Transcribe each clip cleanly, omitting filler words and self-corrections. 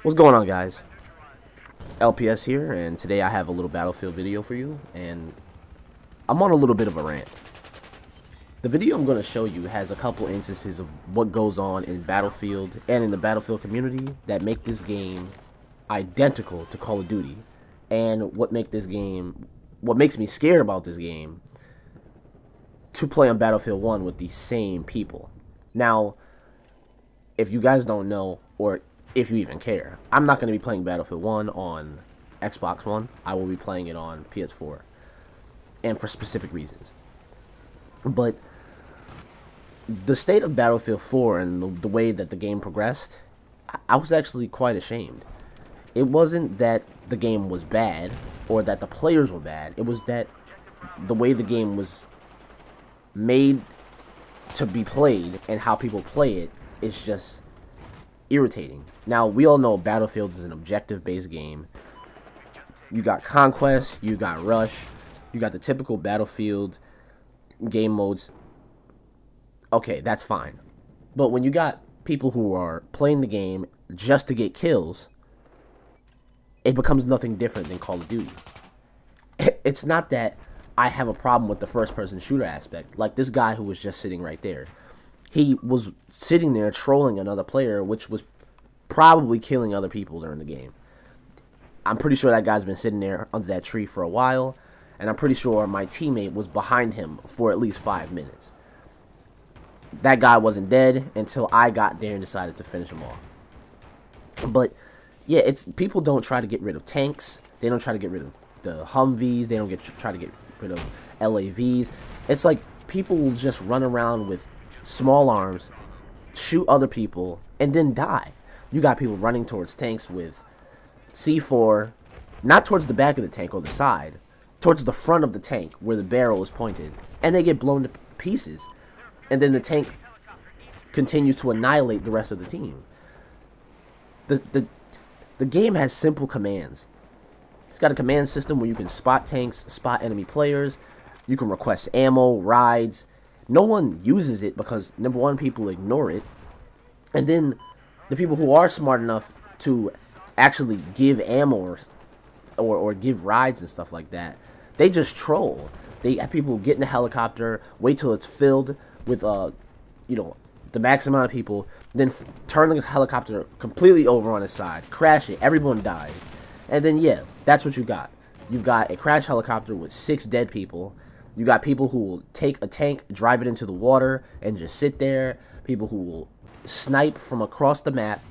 What's going on, guys? It's LPS here, and today I have a little Battlefield video for you, and I'm on a little bit of a rant. The video I'm going to show you has a couple instances of what goes on in Battlefield and in the Battlefield community that make this game identical to Call of Duty, and what makes me scared about this game to play on Battlefield 1 with these same people. Now, if you guys don't know, or if you even care, I'm not going to be playing Battlefield 1 on Xbox One. I will be playing it on PS4, and for specific reasons. But the state of Battlefield 4 and the way that the game progressed, I was actually quite ashamed. It wasn't that the game was bad or that the players were bad. It was that the way the game was made to be played and how people play it is just irritating. Now, we all know Battlefield is an objective-based game. You got Conquest, you got Rush, you got the typical Battlefield game modes. Okay, that's fine. But when you got people who are playing the game just to get kills, it becomes nothing different than Call of Duty. It's not that I have a problem with the first-person shooter aspect. Like this guy who was just sitting right there. He was sitting there trolling another player, which was probably killing other people during the game. I'm pretty sure that guy's been sitting there under that tree for a while, and I'm pretty sure my teammate was behind him for at least 5 minutes. That guy wasn't dead until I got there and decided to finish him off. But yeah, people don't try to get rid of tanks. They don't try to get rid of the Humvees. They don't try to get rid of LAVs. It's like people will just run around with small arms, shoot other people, and then die. You got people running towards tanks with C4, not towards the back of the tank or the side, towards the front of the tank where the barrel is pointed, and they get blown to pieces. And then the tank continues to annihilate the rest of the team. The game has simple commands. It's got a command system where you can spot tanks, spot enemy players, you can request ammo, rides. No one uses it because, number one, people ignore it. And then the people who are smart enough to actually give ammo or give rides and stuff like that, they just troll. They have people get in a helicopter, wait till it's filled with the max amount of people, then turn the helicopter completely over on its side, crash it, everyone dies. And then yeah, that's what you got. You've got a crash helicopter with 6 dead people. You got people who will take a tank, drive it into the water, and just sit there. People who will snipe from across the map.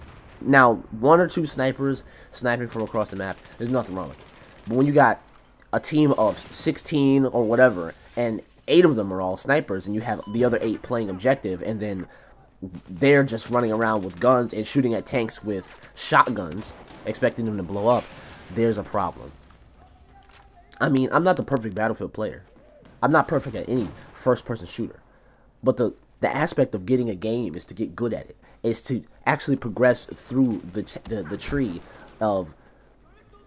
Now, 1 or 2 snipers sniping from across the map, there's nothing wrong with it. But when you got a team of 16 or whatever, and 8 of them are all snipers, and you have the other 8 playing objective, and then they're just running around with guns and shooting at tanks with shotguns, expecting them to blow up, there's a problem. I mean, I'm not the perfect Battlefield player. I'm not perfect at any first-person shooter. But the aspect of getting a game is to get good at it. Is to actually progress through the tree of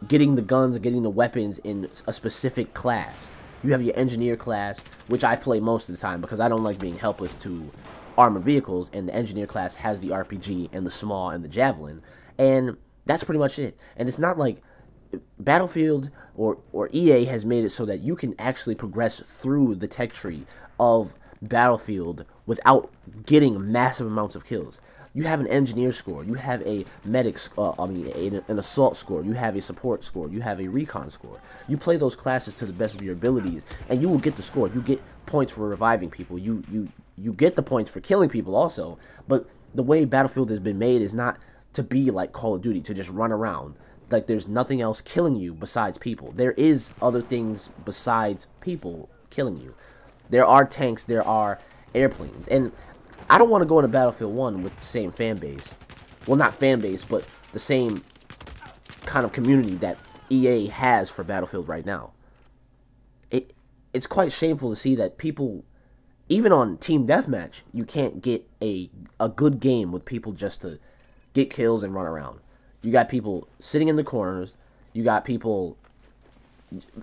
getting the guns and getting the weapons in a specific class. You have your engineer class, which I play most of the time because I don't like being helpless to armored vehicles, and the engineer class has the RPG and the small and the javelin, and that's pretty much it. And it's not like Battlefield or EA has made it so that you can actually progress through the tech tree of Battlefield without getting massive amounts of kills. You have an engineer score, you have a medic, an assault score, you have a support score, you have a recon score. You play those classes to the best of your abilities, and you will get the score. You get points for reviving people. You get the points for killing people also. But the way Battlefield has been made is not to be like Call of Duty, to just run around. Like there's nothing else killing you besides people. There is other things besides people killing you. There are tanks, there are airplanes, and I don't want to go into Battlefield 1 with the same fan base. Well, not fan base, but the same kind of community that EA has for Battlefield right now. It's quite shameful to see that people, even on Team Deathmatch, you can't get a good game with people just to get kills and run around. You got people sitting in the corners. You got people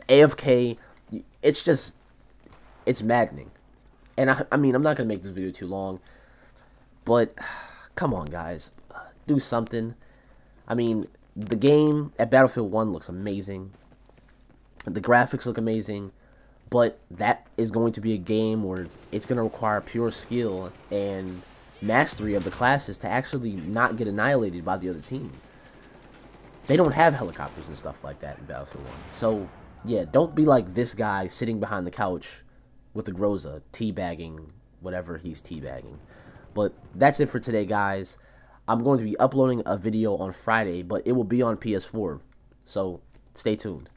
AFK. It's maddening. And I mean, I'm not going to make this video too long, but come on, guys. Do something. I mean, the game at Battlefield 1 looks amazing. The graphics look amazing. But that is going to be a game where it's going to require pure skill and mastery of the classes to actually not get annihilated by the other team. They don't have helicopters and stuff like that in Battlefield 1. So, yeah, don't be like this guy sitting behind the couch with the Groza, teabagging whatever he's teabagging. But that's it for today, guys. I'm going to be uploading a video on Friday, but it will be on PS4. So, stay tuned.